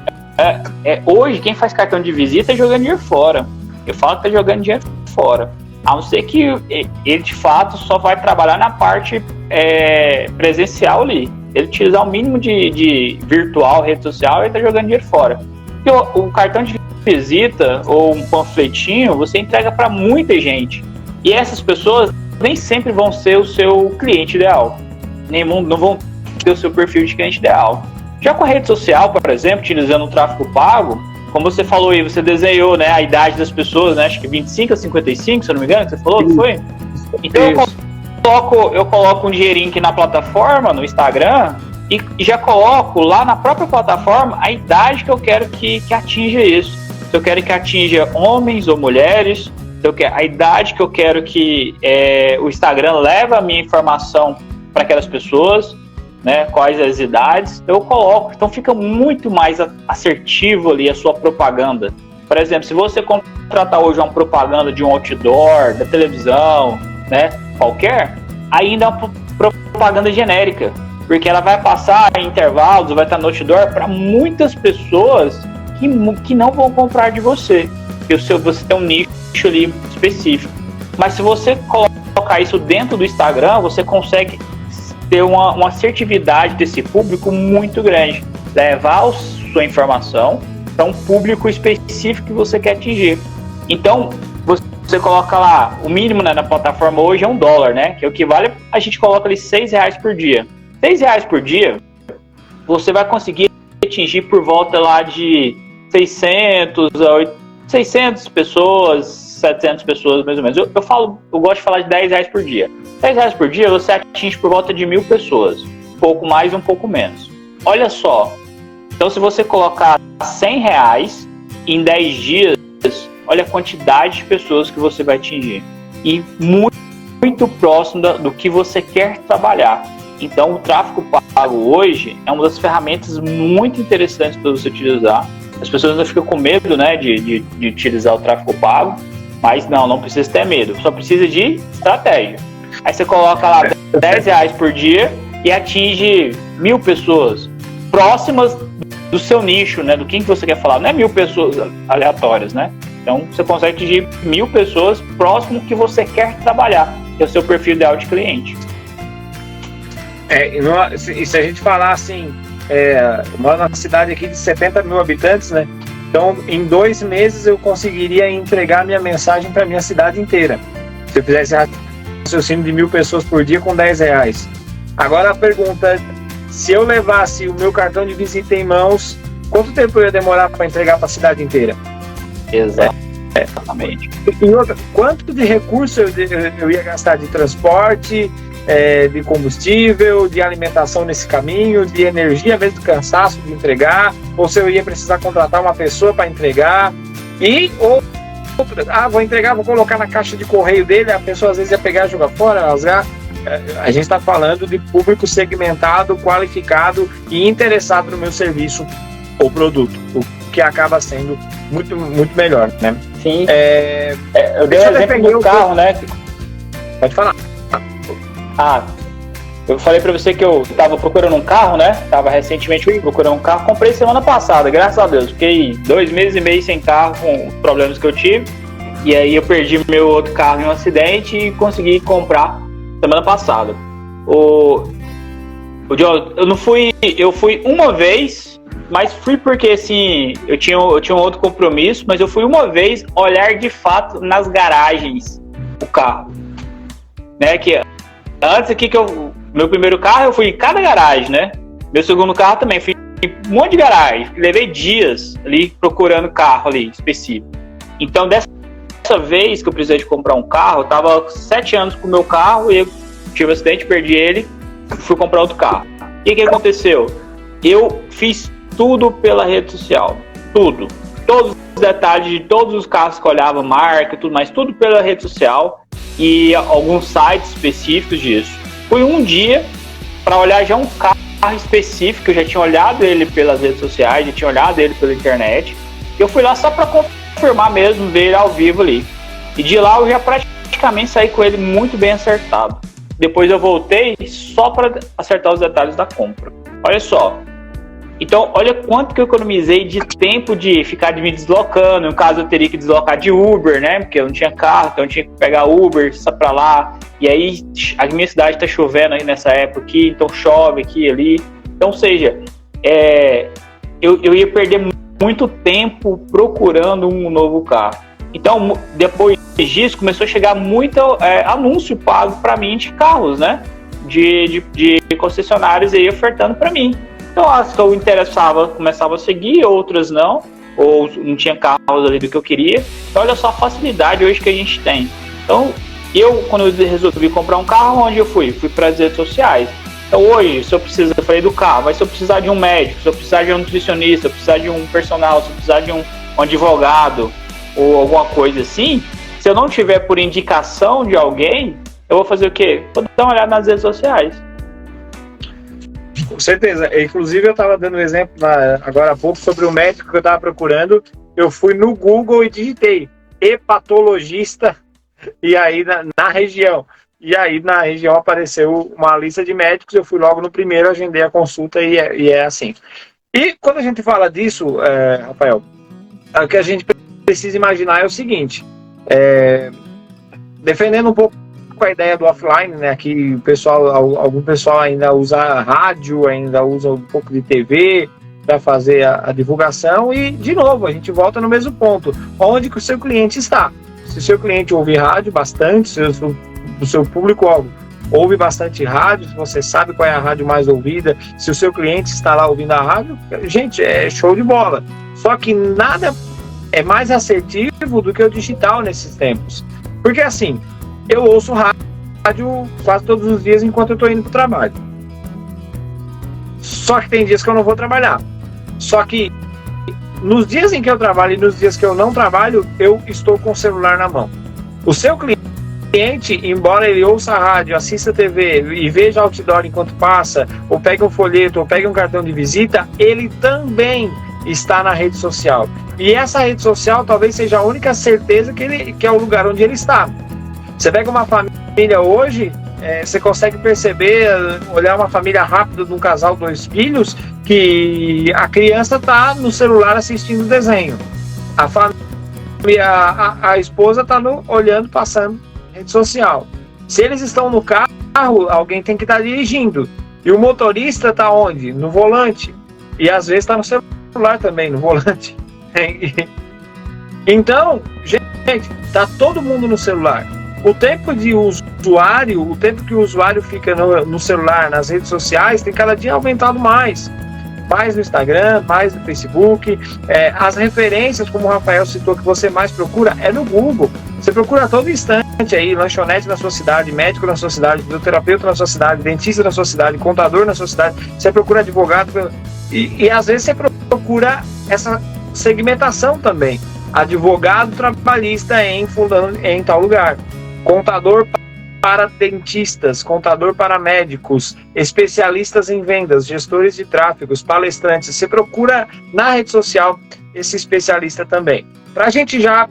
S3: hoje, quem faz cartão de visita é jogando dinheiro fora. Eu falo que tá jogando dinheiro fora. A não ser que ele, de fato, só vai trabalhar na parte presencial ali. Ele utilizar o mínimo de virtual, rede social, ele tá jogando dinheiro fora. E o cartão de visita ou um panfletinho, você entrega para muita gente. E essas pessoas nem sempre vão ser o seu cliente ideal. Não vão ter o seu perfil de cliente ideal. Já com a rede social, por exemplo, utilizando o tráfego pago, como você falou aí, você desenhou, né, a idade das pessoas, né, acho que 25 a 55, se eu não me engano, que você falou, não foi? Então eu coloco um dinheirinho aqui na plataforma, no Instagram, e já coloco lá na própria plataforma a idade que eu quero que atinja isso. Se eu quero que atinja homens ou mulheres, a idade que eu quero que o Instagram leve a minha informação para aquelas pessoas, né, quais as idades, eu coloco. Então fica muito mais assertivo ali a sua propaganda. Por exemplo, se você contratar hoje uma propaganda de um outdoor, da televisão, né, qualquer, ainda é uma propaganda genérica, porque ela vai passar em intervalos, vai estar no outdoor para muitas pessoas que não vão comprar de você, porque você tem um nicho ali específico. Mas se você colocar isso dentro do Instagram, você consegue ter uma assertividade desse público muito grande, levar a sua informação para um público específico que você quer atingir. Então, você coloca lá, o mínimo, né, na plataforma hoje é $1, né, que é o que vale, a gente coloca ali R$6 por dia. R$6 por dia, você vai conseguir atingir por volta lá de 600 pessoas, 700 pessoas, mais ou menos. Eu gosto de falar de R$10 por dia. R$10 por dia, você atinge por volta de 1.000 pessoas. Um pouco mais, um pouco menos. Olha só. Então, se você colocar R$100 em 10 dias, olha a quantidade de pessoas que você vai atingir. E muito, muito próximo do que você quer trabalhar. Então, o tráfego pago hoje é uma das ferramentas muito interessantes para você utilizar. As pessoas não ficam com medo, né, de utilizar o tráfego pago, mas não precisa ter medo, só precisa de estratégia. Aí você coloca lá R$10 por dia e atinge 1.000 pessoas próximas do seu nicho, né, do que você quer falar. Não é 1.000 pessoas aleatórias, né? Então você consegue atingir 1.000 pessoas próximo que você quer trabalhar, que é o seu perfil ideal de cliente.
S1: E se a gente falar assim, eu moro numa cidade aqui de 70 mil habitantes, né? Então, em 2 meses eu conseguiria entregar minha mensagem para minha cidade inteira. Se eu fizesse raciocínio de 1.000 pessoas por dia com R$10. Agora a pergunta, se eu levasse o meu cartão de visita em mãos, quanto tempo eu ia demorar para entregar para a cidade inteira?
S3: Exatamente.
S1: E outra, quanto de recurso eu ia gastar de transporte, de combustível, de alimentação nesse caminho, de energia, às vezes do cansaço de entregar, ou se eu ia precisar contratar uma pessoa para entregar, vou entregar, vou colocar na caixa de correio dele, a pessoa às vezes ia pegar e jogar fora, rasgar. A gente está falando de público segmentado, qualificado e interessado no meu serviço ou produto, o que acaba sendo muito, muito melhor, né?
S3: Sim. Eu dei o exemplo do carro, né?
S1: Pode falar.
S3: Eu falei pra você que eu tava procurando um carro, né? Tava recentemente procurando um carro. Comprei semana passada, graças a Deus. Fiquei 2 meses e meio sem carro com os problemas que eu tive. E aí eu perdi meu outro carro em um acidente e consegui comprar semana passada. O John, eu fui uma vez, mas fui porque assim, eu tinha um outro compromisso, mas eu fui uma vez olhar de fato nas garagens o carro. Né? Que antes aqui meu primeiro carro eu fui em cada garagem, né? Meu segundo carro também, fui em um monte de garagem. Levei dias ali procurando carro ali específico. Então dessa vez que eu precisei de comprar um carro, eu tava 7 anos com o meu carro e eu tive um acidente, perdi ele, fui comprar outro carro. E o que aconteceu? Eu fiz tudo pela rede social. Tudo. Todos detalhes de todos os carros que eu olhava, marca e tudo mais, tudo pela rede social e alguns sites específicos disso. Fui um dia para olhar já um carro específico, eu já tinha olhado ele pelas redes sociais, já tinha olhado ele pela internet. Eu fui lá só para confirmar mesmo, ver ele ao vivo ali. E de lá eu já praticamente saí com ele muito bem acertado. Depois eu voltei só para acertar os detalhes da compra. Olha só. Então, olha quanto que eu economizei de tempo de ficar me deslocando. No caso, eu teria que deslocar de Uber, né? Porque eu não tinha carro, então eu tinha que pegar Uber só pra lá. E aí, a minha cidade tá chovendo aí nessa época aqui, então chove aqui e ali. Então, ou seja, eu ia perder muito tempo procurando um novo carro. Então, depois disso, começou a chegar muito anúncio pago para mim de carros, né? De concessionários aí ofertando para mim. Então, as que eu interessava, começava a seguir, outras não, ou não tinha carros ali do que eu queria. Então, olha só a facilidade hoje que a gente tem. Então, quando eu resolvi comprar um carro, onde eu fui? Fui para as redes sociais. Então, hoje, se eu falei do carro, mas se eu precisar de um médico, se eu precisar de um nutricionista, se eu precisar de um personal, se eu precisar de um advogado, ou alguma coisa assim, se eu não tiver por indicação de alguém, eu vou fazer o quê? Vou dar uma olhada nas redes sociais.
S1: Com certeza. Inclusive, eu estava dando um exemplo agora há pouco sobre o médico que eu estava procurando. Eu fui no Google e digitei hepatologista, e aí na região. E aí na região apareceu uma lista de médicos, eu fui logo no primeiro, agendei a consulta e é assim. E quando a gente fala disso, Rafael, o que a gente precisa imaginar é o seguinte, defendendo um pouco a ideia do offline, né, que algum pessoal ainda usa rádio, ainda usa um pouco de TV para fazer a divulgação, e de novo a gente volta no mesmo ponto, onde que o seu cliente está. Se o seu cliente ouve rádio bastante, o seu público ouve bastante rádio, se você sabe qual é a rádio mais ouvida, se o seu cliente está lá ouvindo a rádio, gente, é show de bola. Só que nada é mais assertivo do que o digital nesses tempos. Porque assim, eu ouço rádio quase todos os dias enquanto eu estou indo para o trabalho. Só que tem dias que eu não vou trabalhar. Só que nos dias em que eu trabalho e nos dias que eu não trabalho, eu estou com o celular na mão. O seu cliente, embora ele ouça a rádio, assista a TV e veja outdoor enquanto passa, ou pegue um folheto, ou pegue um cartão de visita, ele também está na rede social. E essa rede social talvez seja a única certeza que é o lugar onde ele está. Você pega uma família hoje, você consegue perceber, olhar uma família rápida de um casal, 2 filhos, que a criança está no celular assistindo desenho. A família, a esposa está olhando, passando rede social. Se eles estão no carro, alguém tem que estar dirigindo. E o motorista está onde? No volante. E às vezes está no celular também, no volante. Então, gente, está todo mundo no celular. O tempo que o usuário fica no celular, nas redes sociais, tem cada dia aumentado mais. Mais no Instagram, mais no Facebook. As referências, como o Rafael citou, que você mais procura é no Google. Você procura a todo instante aí, lanchonete na sua cidade, médico na sua cidade, fisioterapeuta na sua cidade, dentista na sua cidade, contador na sua cidade. Você procura advogado e às vezes você procura essa segmentação também. Advogado trabalhista em tal lugar. Contador para dentistas, contador para médicos, especialistas em vendas, gestores de tráfegos, palestrantes. Você procura na rede social esse especialista também. Para a gente já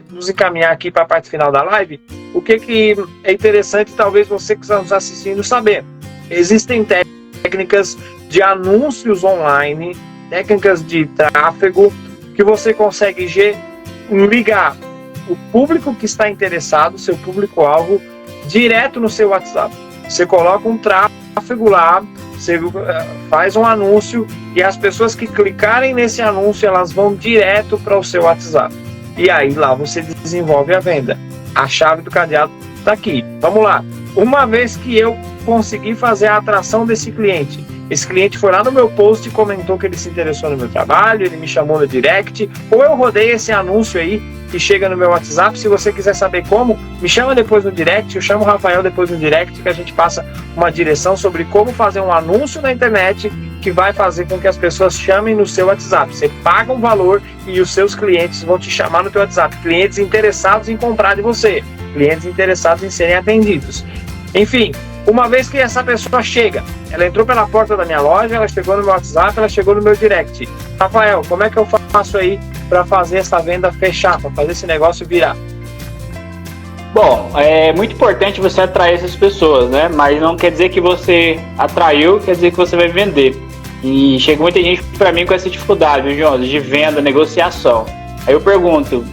S1: nos encaminhar aqui para a parte final da live, o que é interessante, talvez você que está nos assistindo saber. Existem técnicas de anúncios online, técnicas de tráfego, que você consegue ligar o público que está interessado, seu público-alvo, direto no seu WhatsApp. Você coloca um tráfego lá, você faz um anúncio e as pessoas que clicarem nesse anúncio, elas vão direto para o seu WhatsApp. E aí lá você desenvolve a venda. A chave do cadeado está aqui. Vamos lá. Uma vez que eu consegui fazer a atração desse cliente, esse cliente foi lá no meu post e comentou que ele se interessou no meu trabalho, ele me chamou no direct, ou eu rodei esse anúncio aí que chega no meu WhatsApp. Se você quiser saber como, me chama depois no direct, eu chamo o Rafael depois no direct, que a gente passa uma direção sobre como fazer um anúncio na internet que vai fazer com que as pessoas chamem no seu WhatsApp. Você paga um valor e os seus clientes vão te chamar no teu WhatsApp. Clientes interessados em comprar de você, clientes interessados em serem atendidos. Enfim, uma vez que essa pessoa chega, ela entrou pela porta da minha loja, ela chegou no meu WhatsApp, ela chegou no meu direct. Rafael, como é que eu faço aí para fazer essa venda fechar, para fazer esse negócio virar?
S3: Bom, é muito importante você atrair essas pessoas, né? Mas não quer dizer que você atraiu, quer dizer que você vai vender. E chega muita gente para mim com essa dificuldade, viu, Jonas, de venda, negociação. Aí eu pergunto,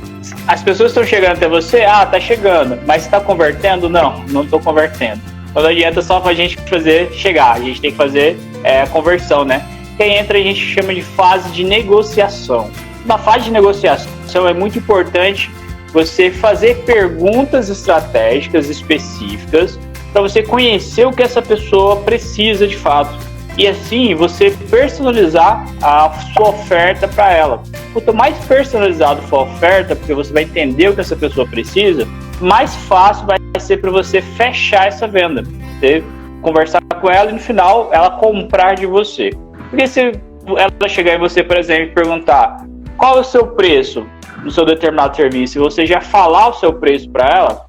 S3: as pessoas estão chegando até você? Ah, tá chegando. Mas você está convertendo? Não estou convertendo. Então não adianta só pra gente fazer chegar, a gente tem que fazer a conversão, né? Quem entra a gente chama de fase de negociação. Na fase de negociação é muito importante você fazer perguntas estratégicas específicas para você conhecer o que essa pessoa precisa de fato. E assim você personalizar a sua oferta para ela. Quanto mais personalizado for a oferta, porque você vai entender o que essa pessoa precisa, mais fácil vai ser para você fechar essa venda. Você conversar com ela e no final ela comprar de você. Porque se ela chegar em você, por exemplo, e perguntar qual é o seu preço no seu determinado serviço, e você já falar o seu preço para ela,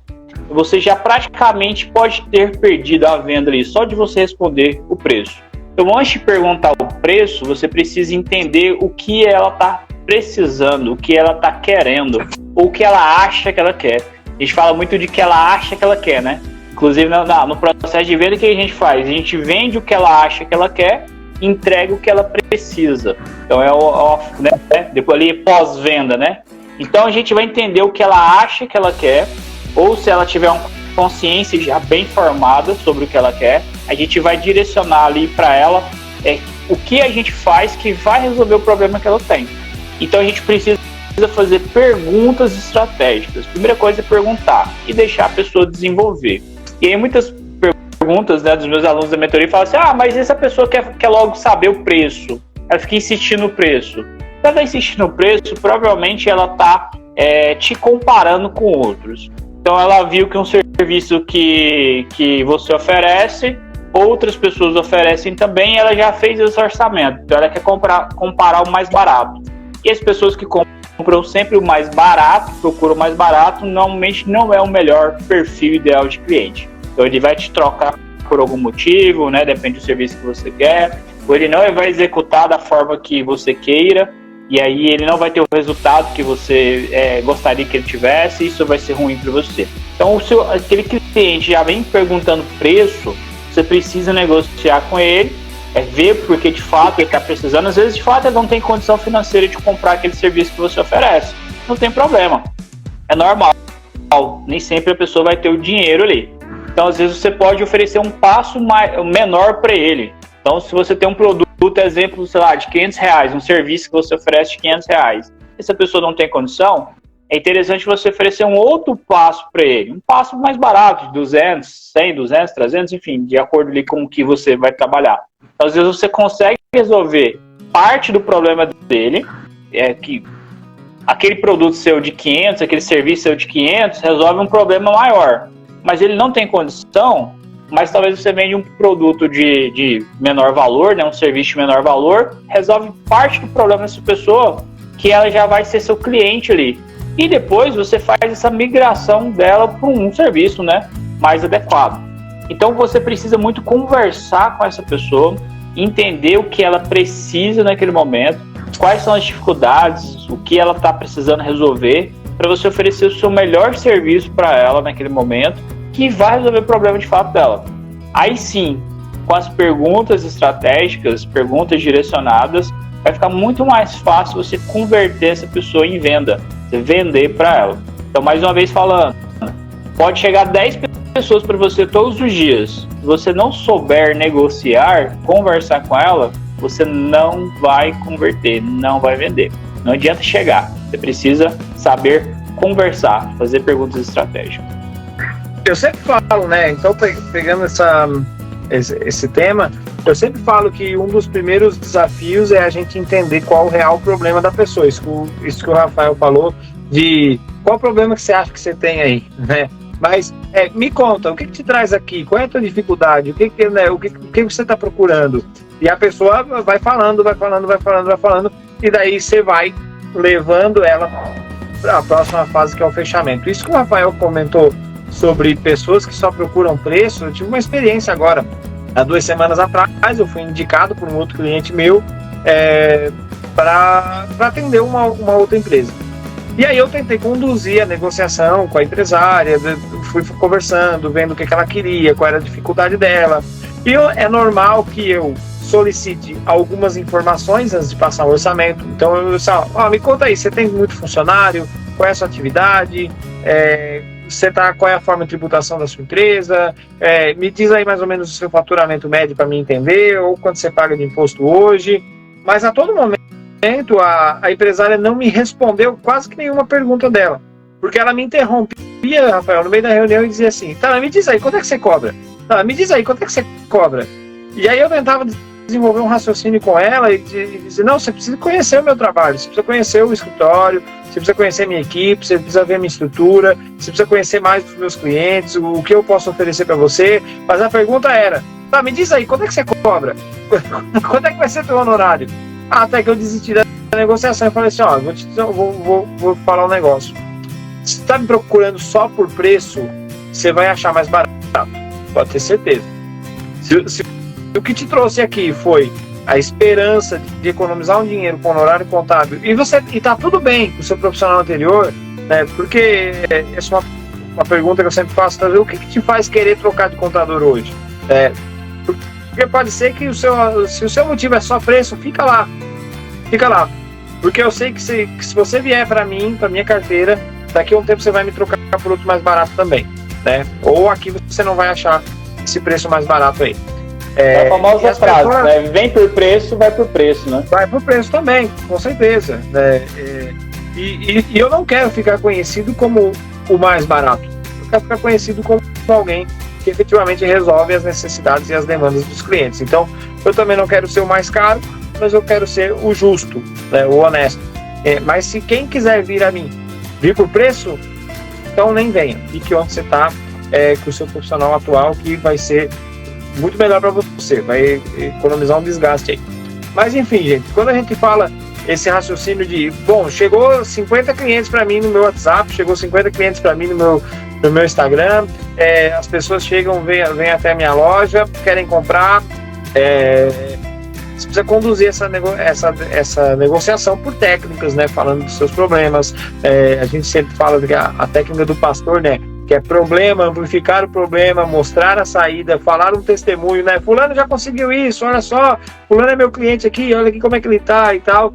S3: você já praticamente pode ter perdido a venda ali, só de você responder o preço. Então, antes de perguntar o preço, você precisa entender o que ela está precisando, o que ela está querendo, ou o que ela acha que ela quer. A gente fala muito de que ela acha que ela quer, né? Inclusive, no processo de venda, o que a gente faz? A gente vende o que ela acha que ela quer, entrega o que ela precisa. Então, né? Depois ali, pós-venda, né? Então, a gente vai entender o que ela acha que ela quer, ou se ela tiver uma consciência já bem formada sobre o que ela quer, a gente vai direcionar ali para ela o que a gente faz que vai resolver o problema que ela tem. Então, a gente precisa fazer perguntas estratégicas. Primeira coisa é perguntar e deixar a pessoa desenvolver. E aí muitas perguntas, né, dos meus alunos da mentoria falam assim, mas essa pessoa quer logo saber o preço, ela fica insistindo no preço. Se ela está insistindo no preço, provavelmente ela está te comparando com outros. Então ela viu que um serviço que você oferece, outras pessoas oferecem também, ela já fez esse orçamento, então ela quer comparar o mais barato. E as pessoas que compram sempre o mais barato, procuram o mais barato, normalmente não é o melhor perfil ideal de cliente. Então ele vai te trocar por algum motivo, né? Depende do serviço que você quer, ou ele não vai executar da forma que você queira, e aí ele não vai ter o resultado que você gostaria que ele tivesse, e isso vai ser ruim para você. Então aquele cliente já vem perguntando preço, você precisa negociar com ele, ver porque de fato ele está precisando. Às vezes de fato ele não tem condição financeira de comprar aquele serviço que você oferece, não tem problema, é normal, nem sempre a pessoa vai ter o dinheiro ali. Então às vezes você pode oferecer um passo menor para ele. Então se você tem um produto, exemplo, sei lá, de R$500, um serviço que você oferece de R$500, e se a pessoa não tem condição, é interessante você oferecer um outro passo para ele, um passo mais barato, de 200, 100, 200, 300, enfim, de acordo ali com o que você vai trabalhar. Então, às vezes você consegue resolver parte do problema dele, que aquele produto seu de 500, aquele serviço seu de 500, resolve um problema maior, mas ele não tem condição, mas talvez você vende um produto de menor valor, né, um serviço de menor valor, resolve parte do problema dessa pessoa, que ela já vai ser seu cliente ali. E depois você faz essa migração dela para um serviço, né, mais adequado. Então você precisa muito conversar com essa pessoa, entender o que ela precisa naquele momento, quais são as dificuldades, o que ela está precisando resolver, para você oferecer o seu melhor serviço para ela naquele momento, que vai resolver o problema de fato dela. Aí sim, com as perguntas estratégicas, perguntas direcionadas, vai ficar muito mais fácil você converter essa pessoa em venda, você vender para ela. Então, mais uma vez falando, pode chegar 10 pessoas para você todos os dias. Se você não souber negociar, conversar com ela, você não vai converter, não vai vender. Não adianta chegar, você precisa saber conversar, fazer perguntas estratégicas.
S1: Eu sempre falo, né? Então, pegando esse tema, eu sempre falo que um dos primeiros desafios é a gente entender qual o real problema da pessoa. Isso que o Rafael falou, de qual o problema que você acha que você tem aí, né? Mas me conta, o que te traz aqui? Qual é a tua dificuldade? O que você está procurando? E a pessoa vai falando, e daí você vai levando ela para a próxima fase, que é o fechamento. Isso que o Rafael comentou sobre pessoas que só procuram preço, eu tive uma experiência agora. Há 2 semanas atrás, eu fui indicado por um outro cliente meu para atender uma outra empresa. E aí eu tentei conduzir a negociação com a empresária, fui conversando, vendo o que ela queria, qual era a dificuldade dela. E é normal que eu solicite algumas informações antes de passar o orçamento. Então eu disse, me conta aí, você tem muito funcionário? Qual é a sua atividade? Qual é a forma de tributação da sua empresa? Me diz aí mais ou menos o seu faturamento médio para mim entender, ou quanto você paga de imposto hoje. Mas a todo momento a empresária não me respondeu quase que nenhuma pergunta dela, porque ela me interrompia, Rafael, no meio da reunião, e dizia assim, tá, me diz aí, quanto é que você cobra? Tá, me diz aí, quanto é que você cobra? E aí eu tentava desenvolver um raciocínio com ela e dizer, não, você precisa conhecer o meu trabalho, você precisa conhecer o escritório, você precisa conhecer a minha equipe, você precisa ver a minha estrutura, você precisa conhecer mais dos meus clientes, o que eu posso oferecer para você. Mas a pergunta era, tá, me diz aí, quanto é que você cobra? Quanto é que vai ser teu honorário? Até que eu desisti da negociação e falei assim, vou falar um negócio. Se você está me procurando só por preço, você vai achar mais barato, pode ter certeza. Se o que te trouxe aqui foi a esperança de economizar um dinheiro com honorário contábil, e tá tudo bem com o seu profissional anterior, né? Porque essa é uma pergunta que eu sempre faço, o que te faz querer trocar de contador hoje? Porque pode ser que se o seu motivo é só preço, fica lá. Porque eu sei que se você vier para mim, para minha carteira, daqui a um tempo você vai me trocar por outro mais barato também, né? Ou aqui você não vai achar esse preço mais barato aí.
S3: A famosa frase, né? Vem por preço, vai por preço, né?
S1: Vai por preço também, com certeza, né? E eu não quero ficar conhecido como o mais barato. Eu quero ficar conhecido como alguém que efetivamente resolve as necessidades e as demandas dos clientes. Então, eu também não quero ser o mais caro, mas eu quero ser o justo, né, o honesto. Mas se quem quiser vir a mim, vir por preço, então nem venha. Fique onde você está, com o seu profissional atual, que vai ser muito melhor para você, vai economizar um desgaste aí. Mas enfim, gente, quando a gente fala esse raciocínio de, chegou 50 clientes para mim no meu WhatsApp, chegou 50 clientes para mim no meu Instagram, as pessoas chegam, vêm até a minha loja, querem comprar, você precisa conduzir essa negociação por técnicas, né, falando dos seus problemas. A gente sempre fala que a técnica do pastor, né, que é problema, amplificar o problema, mostrar a saída, falar um testemunho, né, fulano já conseguiu isso, olha só, fulano é meu cliente aqui, olha aqui como é que ele tá e tal.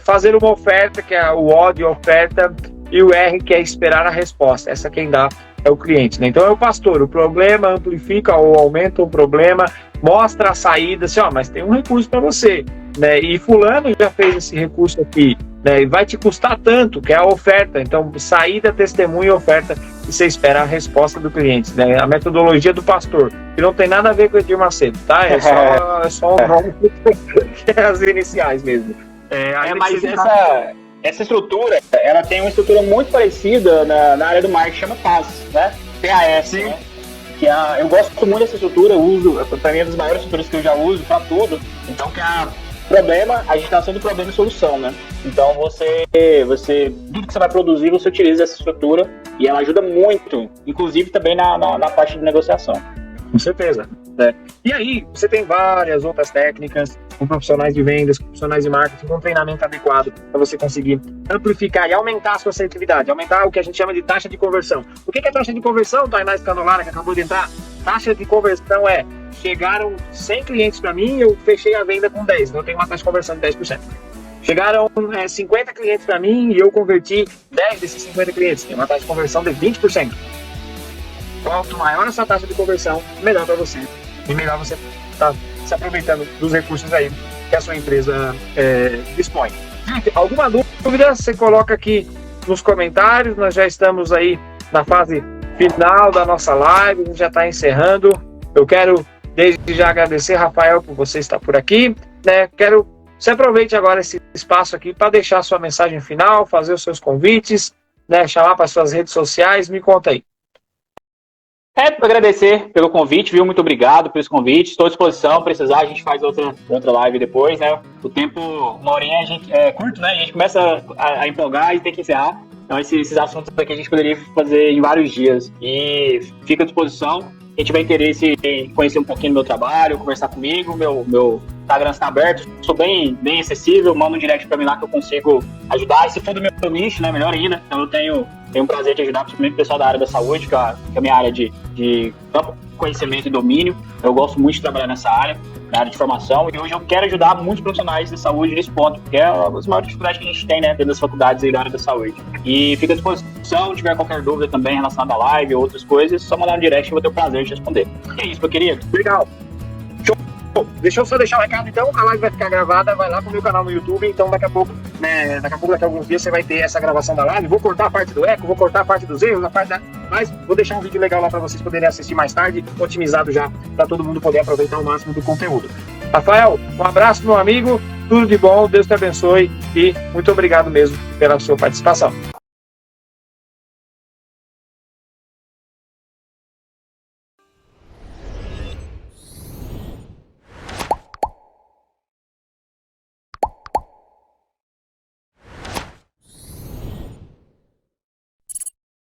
S1: Fazer uma oferta, que é o O de oferta, e o R, que é esperar a resposta. Essa quem dá é o cliente, né? Então é o pastor, o problema amplifica ou aumenta o problema, mostra a saída, assim, mas tem um recurso para você, né? E fulano já fez esse recurso aqui, né? E vai te custar tanto, que é a oferta. Então, saída, testemunho e oferta, e você espera a resposta do cliente, né? A metodologia do pastor, que não tem nada a ver com o Edir Macedo, tá? É só um nome que é as iniciais mesmo.
S2: Mas essa estrutura, ela tem uma estrutura muito parecida na área do marketing, chama PAS, né? PAS,
S1: sim.
S2: Né? Eu gosto muito dessa estrutura, eu uso, para mim é uma das maiores estruturas que eu já uso para tudo. Então, que é problema, agitação do problema e solução, né? Então, tudo que você vai produzir, você utiliza essa estrutura e ela ajuda muito, inclusive também na parte de negociação.
S1: Com certeza. Né? E aí, você tem várias outras técnicas com profissionais de vendas, com profissionais de marketing, com treinamento adequado para você conseguir amplificar e aumentar a sua assertividade, aumentar o que a gente chama de taxa de conversão. O que é taxa de conversão, Tainá Escanolara, que acabou de entrar? Taxa de conversão chegaram 100 clientes para mim e eu fechei a venda com 10, então eu tenho uma taxa de conversão de 10%. Chegaram 50 clientes para mim e eu converti 10 desses 50 clientes, tem uma taxa de conversão de 20%. Quanto maior essa taxa de conversão, melhor para você. E melhor você estar se aproveitando dos recursos aí que a sua empresa dispõe. Alguma dúvida, você coloca aqui nos comentários. Nós já estamos aí na fase final da nossa live, a gente já está encerrando. Eu quero desde já agradecer, Rafael, por você estar por aqui, né? Quero que você aproveite agora esse espaço aqui para deixar sua mensagem final, fazer os seus convites, né? Chamar para suas redes sociais. Me conta aí.
S2: Agradecer pelo convite, viu? Muito obrigado pelos convites. Estou à disposição. Precisar, a gente faz outra live depois, né? O tempo, uma horinha, a gente é curto, né? A gente começa a empolgar e tem que encerrar. Então, esses assuntos aqui a gente poderia fazer em vários dias. E fica à disposição. Quem tiver interesse em conhecer um pouquinho do meu trabalho, conversar comigo, meu Instagram está aberto, sou bem acessível, manda um direct para mim lá que eu consigo ajudar. E se for do meu nicho, né, melhor ainda. Então eu tenho um prazer de ajudar, principalmente o pessoal da área da saúde, que é a minha área de conhecimento e domínio. Eu gosto muito de trabalhar nessa área, na área de formação, e hoje eu quero ajudar muitos profissionais de saúde nesse ponto, porque é uma das maiores dificuldades que a gente tem, né, dentro das faculdades aí da área da saúde. E fica à disposição, se tiver qualquer dúvida também relacionada à live ou outras coisas, só mandar um direct que eu vou ter o prazer de responder. É isso, meu querido.
S1: Legal. Show. Deixa eu só deixar um recado, então, a live vai ficar gravada, vai lá pro meu canal no YouTube, então daqui a alguns dias você vai ter essa gravação da live. Vou cortar a parte do eco, vou cortar a parte dos erros, mas vou deixar um vídeo legal lá para vocês poderem assistir mais tarde, otimizado já, para todo mundo poder aproveitar o máximo do conteúdo. Rafael, um abraço, meu amigo, tudo de bom, Deus te abençoe e muito obrigado mesmo pela sua participação.